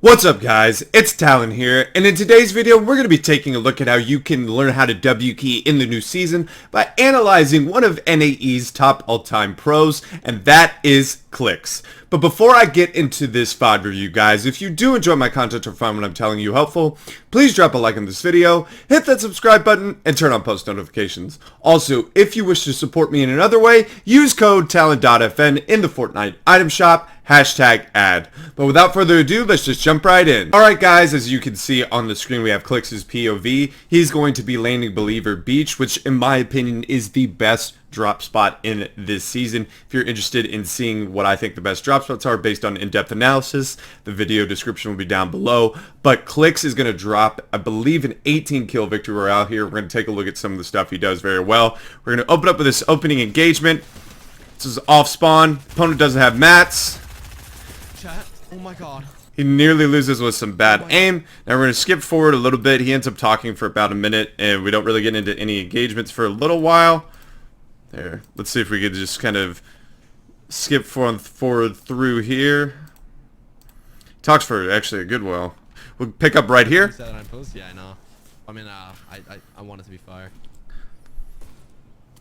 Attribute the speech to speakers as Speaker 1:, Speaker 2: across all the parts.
Speaker 1: What's up guys, it's Talon here, and in today's video we're going to be taking a look at how you can learn how to W key in the new season by analyzing one of NAE's top all-time pros, and that is Clix. But before I get into this VOD review guys, if you do enjoy my content or find what I'm telling you helpful, please drop a like on this video, hit that subscribe button, and turn on post notifications. Also, if you wish to support me in another way, use code TALON.FN in the Fortnite item shop, #ad. But without further ado, let's just jump right in. Alright guys, as you can see on the screen we have Clix's POV. He's going to be landing Believer Beach, which in my opinion is the best drop spot in this season. If you're interested in seeing what I think the best drop spots are based on in-depth analysis, the video description will be down below. But Clix is going to drop, I believe, an 18 kill victory royale here. We're going to take a look at some of the stuff he does very well. We're going to open up with this opening engagement. This is off spawn. Opponent doesn't have mats.
Speaker 2: Chat. Oh my god.
Speaker 1: He nearly loses with some bad aim. Now we're going to skip forward a little bit. He ends up talking for about a minute, and we don't really get into any engagements for a little while. There. Let's see if we could just kind of skip forward through here. Talks for actually a good while. We'll pick up right here.
Speaker 2: Yeah, I know. I mean, I want it to be fire.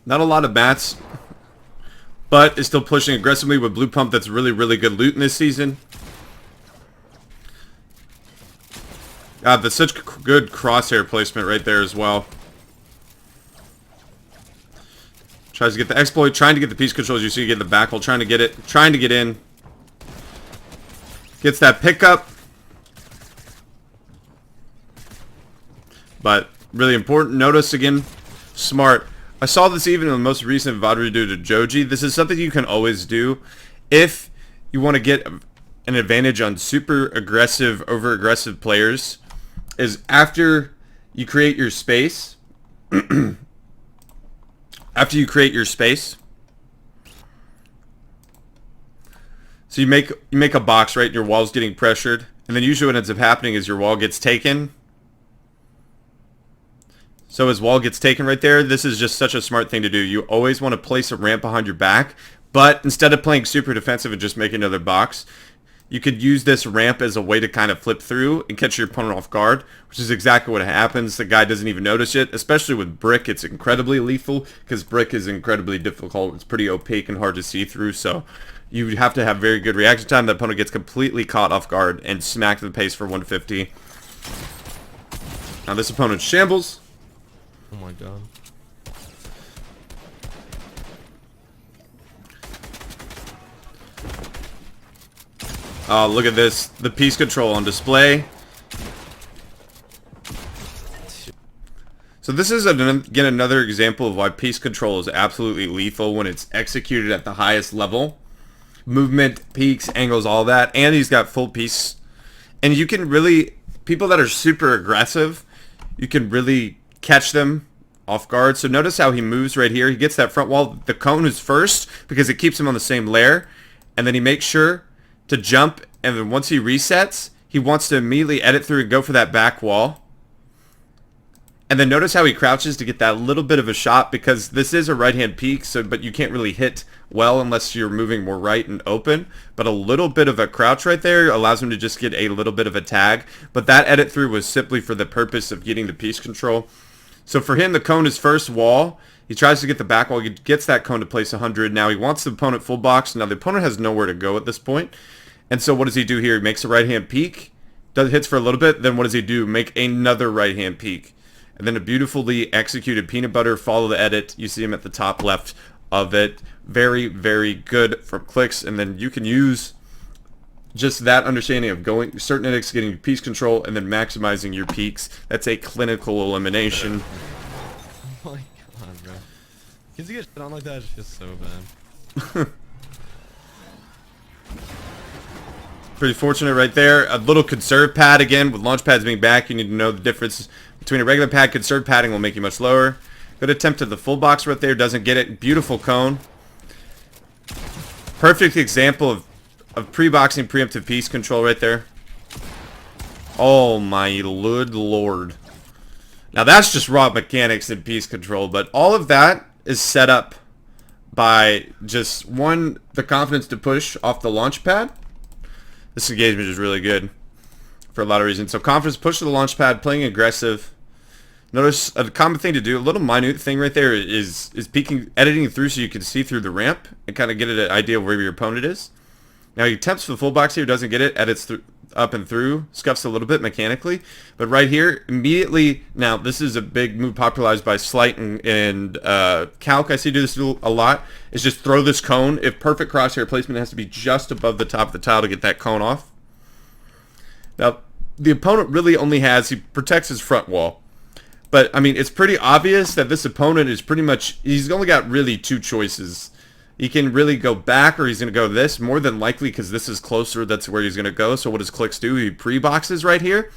Speaker 1: Not a lot of mats, but is still pushing aggressively with blue pump. That's really good loot in this season. That's such good crosshair placement right there as well. Tries to get the exploit, trying to get the piece control as you see, get the back hole, trying to get it, trying to get in. Gets that pickup. But really important, notice again, smart. I saw this even in the most recent VOD redo to Joji. This is something you can always do if you want to get an advantage on super aggressive, over aggressive players, is after you create your space, so you make a box, right? Your wall's getting pressured, and then usually what ends up happening is your wall gets taken. So his wall gets taken right there. This is just such a smart thing to do. You always want to place a ramp behind your back, but instead of playing super defensive and just make another box, you could use this ramp as a way to kind of flip through and catch your opponent off guard, which is exactly what happens. The guy doesn't even notice it, especially with Brick. It's incredibly lethal because Brick is incredibly difficult. It's pretty opaque and hard to see through, so you have to have very good reaction time. The opponent gets completely caught off guard and smacked to the pace for 150. Now this opponent shambles.
Speaker 2: Oh my god.
Speaker 1: Oh, look at this. The piece control on display. So this is, again, another example of why piece control is absolutely lethal when it's executed at the highest level. Movement, peaks, angles, all that. And he's got full piece. And you can really, people that are super aggressive, you can really catch them off guard. So notice how he moves right here. He gets that front wall. The cone is first because it keeps him on the same layer. And then he makes sure to jump, and then once he resets, he wants to immediately edit through and go for that back wall. And then notice how he crouches to get that little bit of a shot, because this is a right-hand peek, so but you can't really hit well unless you're moving more right and open. But a little bit of a crouch right there allows him to just get a little bit of a tag. But that edit through was simply for the purpose of getting the piece control. So for him, the cone is first wall. He tries to get the back wall. He gets that cone to place 100. Now he wants the opponent full box. Now the opponent has nowhere to go at this point. And so what does he do here? He makes a right-hand peek. Hits for a little bit. Then what does he do? Make another right-hand peek. And then a beautifully executed peanut butter. Follow the edit. You see him at the top left of it. Very good from Clix. And then you can use just that understanding of going certain edits, getting piece control, and then maximizing your peaks. That's a clinical elimination.
Speaker 2: Oh my god, bro. Kids who get shit on like that is just so bad.
Speaker 1: Pretty fortunate right there. A little conserve pad again. With launch pads being back, you need to know the difference between a regular pad. Conserve padding will make you much lower. Good attempt at the full box right there. Doesn't get it. Beautiful cone. Perfect example of pre-boxing preemptive piece control right there. Oh my lord. Now that's just raw mechanics and piece control, but all of that is set up by just the confidence to push off the launch pad. This engagement is really good. for a lot of reasons. So confidence, push to the launch pad, playing aggressive. Notice a common thing to do, a little minute thing right there is peeking, editing through so you can see through the ramp and kind of get an idea of where your opponent is. Now he attempts for the full box here, doesn't get it, edits up and through, scuffs a little bit mechanically. But right here, immediately, now this is a big move popularized by Slight and Calc, I see do this a lot, is just throw this cone. If perfect crosshair placement, it has to be just above the top of the tile to get that cone off. Now, the opponent really only has, he protects his front wall. But, I mean, it's pretty obvious that this opponent is pretty much, he's only got really two choices. He can really go back or he's going to go this, more than likely because this is closer, that's where he's going to go. So what does Clix do? He pre-boxes right here.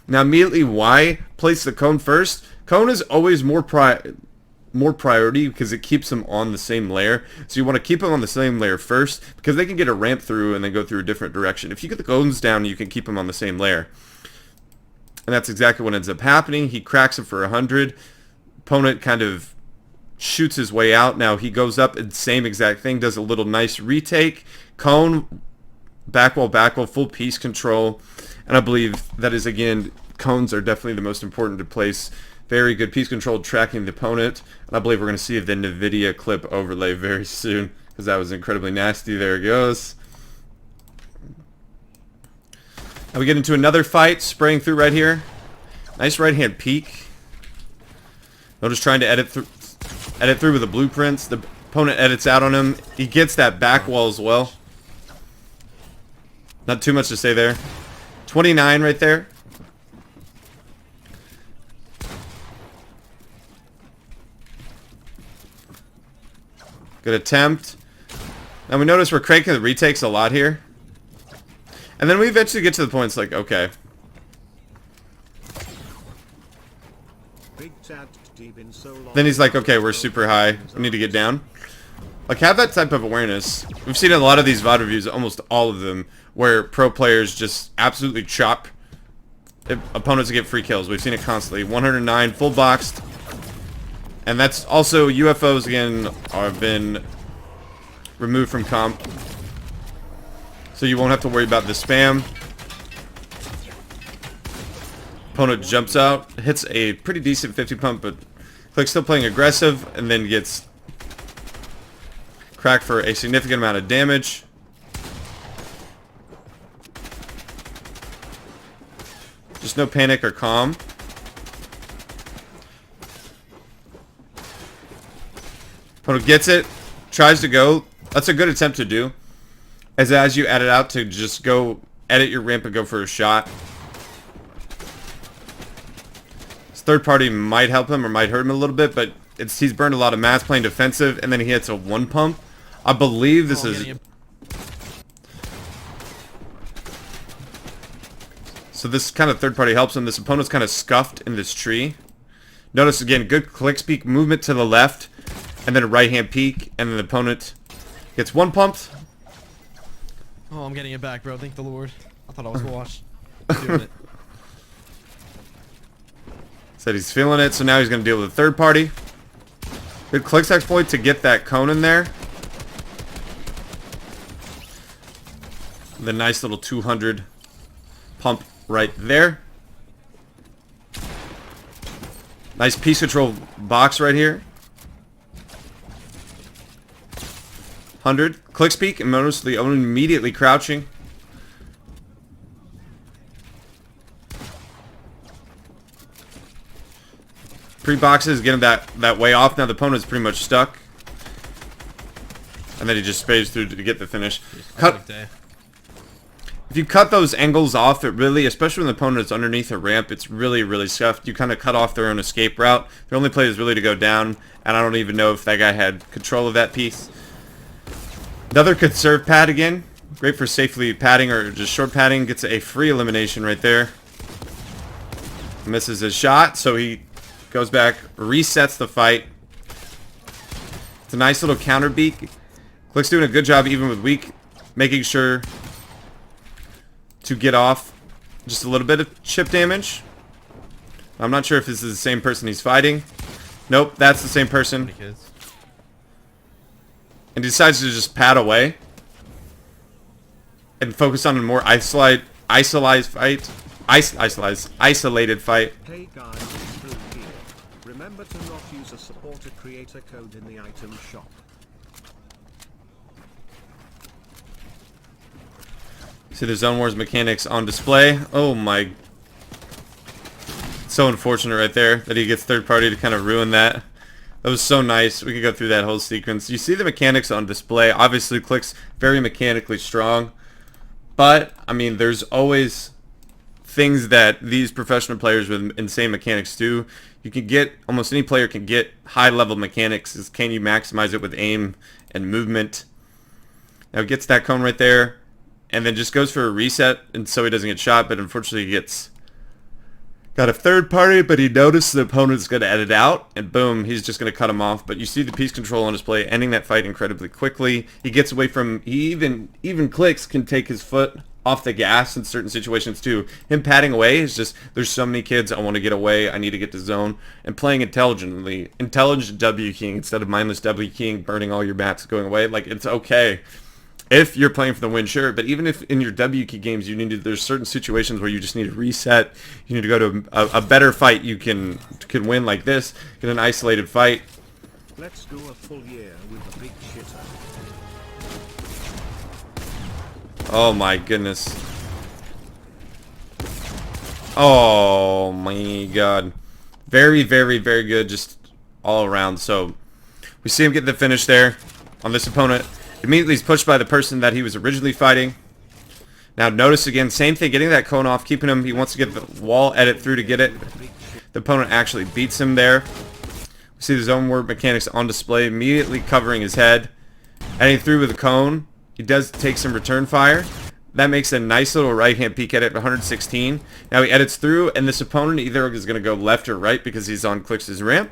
Speaker 1: Now, immediately, why place the cone first? Cone is always more priority because it keeps them on the same layer. So you want to keep them on the same layer first because they can get a ramp through and then go through a different direction. If you get the cones down, you can keep them on the same layer. And that's exactly what ends up happening. He cracks it for 100. Opponent kind of shoots his way out. Now he goes up and same exact thing. Does a little nice retake. Cone, back wall, full piece control. And I believe that is, again, cones are definitely the most important to place. Very good piece control tracking the opponent. And I believe we're going to see the NVIDIA clip overlay very soon because that was incredibly nasty. There it goes. Now we get into another fight, spraying through right here. Nice right hand peek. Notice trying to edit through with the blueprints. The opponent edits out on him. He gets that back wall as well. Not too much to say there. 29 right there. Good attempt. Now we notice we're cranking the retakes a lot here. And then we eventually get to the point it's like, okay. Then he's like, okay, we're super high. We need to get down. Like, have that type of awareness. We've seen a lot of these VOD reviews, almost all of them, where pro players just absolutely chop opponents to get free kills. We've seen it constantly. 109, full boxed. And that's also, UFOs, again, have been removed from comp. So you won't have to worry about the spam. Opponent jumps out, hits a pretty decent 50 pump, but Clix still playing aggressive, and then gets cracked for a significant amount of damage. Just no panic or calm. Opponent gets it, tries to go. That's a good attempt to do. As you edit out to just go edit your ramp and go for a shot. His third party might help him or might hurt him a little bit, but he's burned a lot of mats playing defensive, and then he hits a one pump. I believe this is... So this kind of third party helps him. This opponent's kind of scuffed in this tree. Notice again, good Clix peek movement to the left, and then a right hand peek, and then the opponent gets one pumped.
Speaker 2: Oh, I'm getting it back, bro. Thank the Lord. I thought I was washed. Doing it.
Speaker 1: Said he's feeling it, so now he's going to deal with the third party. Good Clix exploit to get that cone in there. The nice little 200 pump right there. Nice piece control box right here. 100. Clix peek, and notice the owner immediately crouching. Pre-boxes, getting that way off. Now the opponent's pretty much stuck. And then he just spades through to get the finish. If you cut those angles off, it really, especially when the opponent is underneath a ramp, it's really, really scuffed. You kind of cut off their own escape route. Their only play is really to go down, and I don't even know if that guy had control of that piece. Another conserve pad again. Great for safely padding or just short padding. Gets a free elimination right there. Misses his shot, so he goes back, resets the fight. It's a nice little counter beak. Clix doing a good job even with weak, making sure to get off just a little bit of chip damage. I'm not sure if this is the same person he's fighting. Nope, that's the same person. And he decides to just pad away and focus on a more isolated fight. isolated fight.
Speaker 3: Hey guys, it's Drew here. Remember to not use a supporter creator code in the item shop.
Speaker 1: See the Zone Wars mechanics on display. Oh my. So unfortunate right there that he gets third party to kind of ruin that. That was so nice. We could go through that whole sequence. You see the mechanics on display. Obviously, Clix very mechanically strong. But, I mean, there's always things that these professional players with insane mechanics do. You can get, almost any player can get high-level mechanics. Can you maximize it with aim and movement? Now, it gets that cone right there. And then just goes for a reset, and so he doesn't get shot, but unfortunately he got a third party, but he noticed the opponent's going to edit out, and boom, he's just going to cut him off. But you see the piece control on display, ending that fight incredibly quickly. He gets away from, even Clix can take his foot off the gas in certain situations too. Him padding away is just, there's so many kids, I want to get away, I need to get to zone, and playing intelligently, intelligent W keying instead of mindless W keying, burning all your mats, going away, like, it's okay. If you're playing for the win, sure, but even if in your W key games there's certain situations where you just need to reset, you need to go to a better fight, you can win like this, get an isolated fight.
Speaker 3: Let's go a full year with the big shitter.
Speaker 1: Oh my goodness. Oh my god. Very, very, very good just all around. So we see him get the finish there on this opponent. Immediately he's pushed by the person that he was originally fighting. Now notice again, same thing, getting that cone off, keeping him, he wants to get the wall edit through to get it. The opponent actually beats him there. We see the zone ward mechanics on display, immediately covering his head. Heading through with a cone. He does take some return fire. That makes a nice little right hand peek edit, 116. Now he edits through, and this opponent either is going to go left or right because he's on Clix's ramp.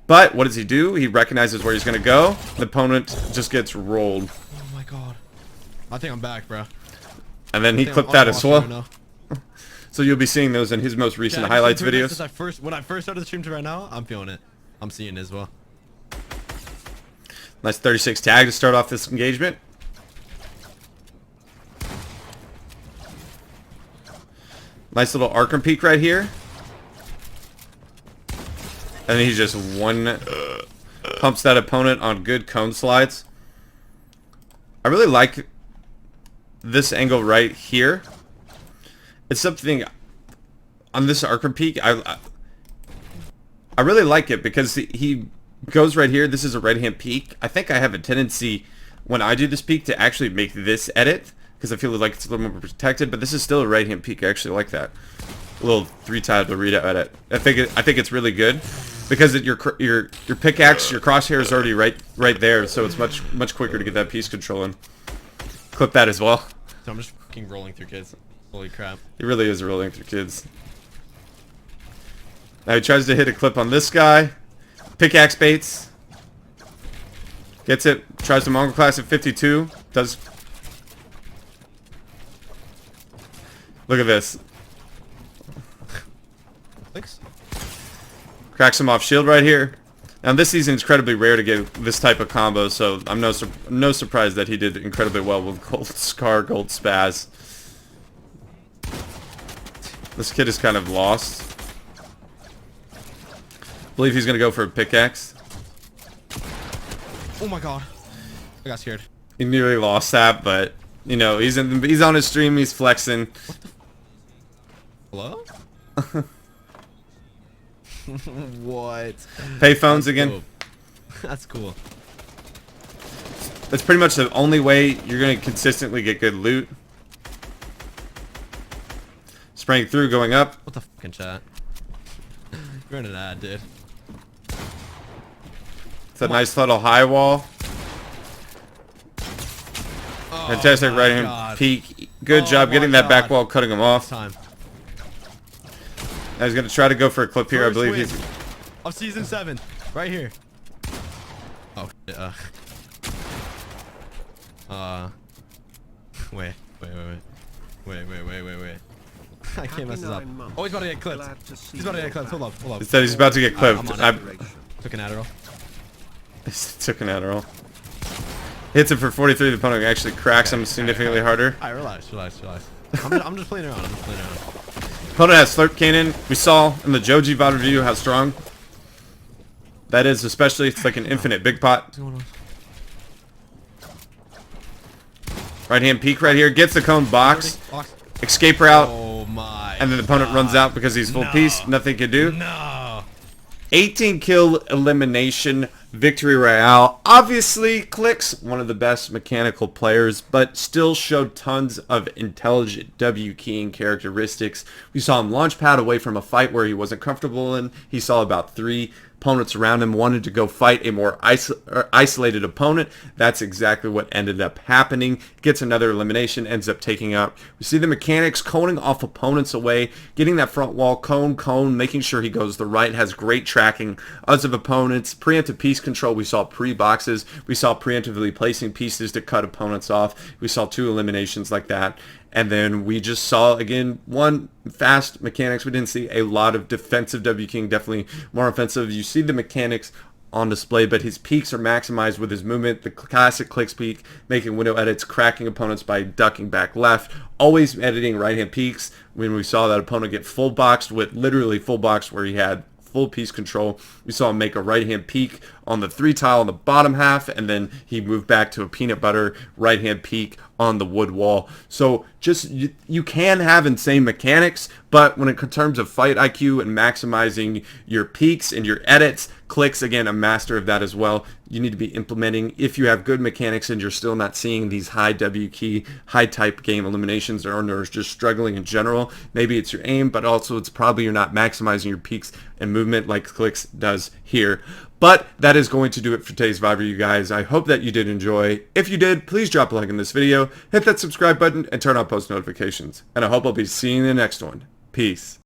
Speaker 1: But what does he do? He recognizes where he's going to go. The opponent just gets rolled.
Speaker 2: Oh my god. I think I'm back, bro.
Speaker 1: And then he clipped that as well. So you'll be seeing those in his most recent highlights videos.
Speaker 2: When I first started the stream to right now, I'm feeling it. I'm seeing it as well.
Speaker 1: Nice 36 tag to start off this engagement. Nice little Arkham peek right here. And then he just pumps that opponent on good cone slides. I really like this angle right here. It's something on this Arkham peek. I really like it because he goes right here. This is a right hand peek. I think I have a tendency when I do this peek to actually make this edit because I feel like it's a little more protected. But this is still a right hand peek. I actually like that. A little 3-tab to read out edit. I think it's really good. Because your pickaxe, your crosshair is already right there, so it's much quicker to get that piece control in. Clip that as well.
Speaker 2: So I'm just fucking rolling through kids. Holy crap.
Speaker 1: He really is rolling through kids. Now he tries to hit a clip on this guy. Pickaxe baits. Gets it. Tries to Mongol class at 52. Does. Look at this.
Speaker 2: Thanks.
Speaker 1: Cracks him off shield right here. Now this season it's incredibly rare to get this type of combo, so I'm no surprise that he did incredibly well with Gold Scar, Gold Spaz. This kid is kind of lost. I believe he's gonna go for a pickaxe.
Speaker 2: Oh my god. I got scared.
Speaker 1: He nearly lost that, but you know, he's on his stream, he's flexing.
Speaker 2: Hello? What?
Speaker 1: Payphones again.
Speaker 2: Cool. That's cool.
Speaker 1: That's pretty much the only way you're going to consistently get good loot. Spraying through, going up.
Speaker 2: What the fucking chat? You're in an ad, dude.
Speaker 1: It's a nice little high wall.
Speaker 2: Oh,
Speaker 1: Fantastic right hand peek. Good job getting that back wall, cutting him off.
Speaker 2: Time.
Speaker 1: Now he's going to try to go for a clip here.
Speaker 2: First
Speaker 1: I believe
Speaker 2: win
Speaker 1: he's...
Speaker 2: of season 7. Right here. Oh, shit, Wait. I can't mess this up. Oh, he's about to get clipped. He's about to get clipped. Hold up.
Speaker 1: He said he's about to get clipped.
Speaker 2: Took an Adderall.
Speaker 1: Took an Adderall. Hits him for 43. The opponent actually cracks him significantly harder.
Speaker 2: Alright, relax. I'm just playing around. I'm just playing around.
Speaker 1: Opponent has Slurp Cannon. We saw in the Joji VOD review how strong that is, especially it's like an infinite big pot.
Speaker 2: What's going on?
Speaker 1: Right hand peek right here. Gets the cone box.
Speaker 2: Box.
Speaker 1: Escape route.
Speaker 2: Oh my.
Speaker 1: And then the opponent runs out because he's full piece. Nothing can do.
Speaker 2: No.
Speaker 1: 18 kill elimination victory royale. Obviously, Clix, one of the best mechanical players, but still showed tons of intelligent W keying characteristics. We saw him launch pad away from a fight where he wasn't comfortable in. He saw about 3 opponents around him, wanted to go fight a more isolated opponent. That's exactly what ended up happening. Gets another elimination, ends up taking out. We see the mechanics coning off opponents away, getting that front wall, cone, making sure he goes to the right, has great tracking of opponents. Preemptive piece control, we saw pre-boxes. We saw preemptively placing pieces to cut opponents off. We saw 2 eliminations like that. And then we just saw, again, 1, fast mechanics. We didn't see a lot of defensive W King, definitely more offensive. You see the mechanics on display, but his peaks are maximized with his movement. The classic Clix peak, making window edits, cracking opponents by ducking back left, always editing right-hand peaks. When we saw that opponent get full boxed with literally full box where he had full piece control, we saw him make a right hand peek on the 3 tile on the bottom half, and then he moved back to a peanut butter right hand peek on the wood wall. So just you can have insane mechanics, but when in terms of fight IQ and maximizing your peaks and your edits, Clix, again, a master of that as well. You need to be implementing, if you have good mechanics and you're still not seeing these high W key, high type game eliminations, or just struggling in general, maybe it's your aim, but also it's probably you're not maximizing your peaks and movement like Clix does here. But that is going to do it for today's VOD review, guys. I hope that you did enjoy. If you did, please drop a like in this video, hit that subscribe button, and turn on post notifications. And I hope I'll be seeing you in the next one. Peace.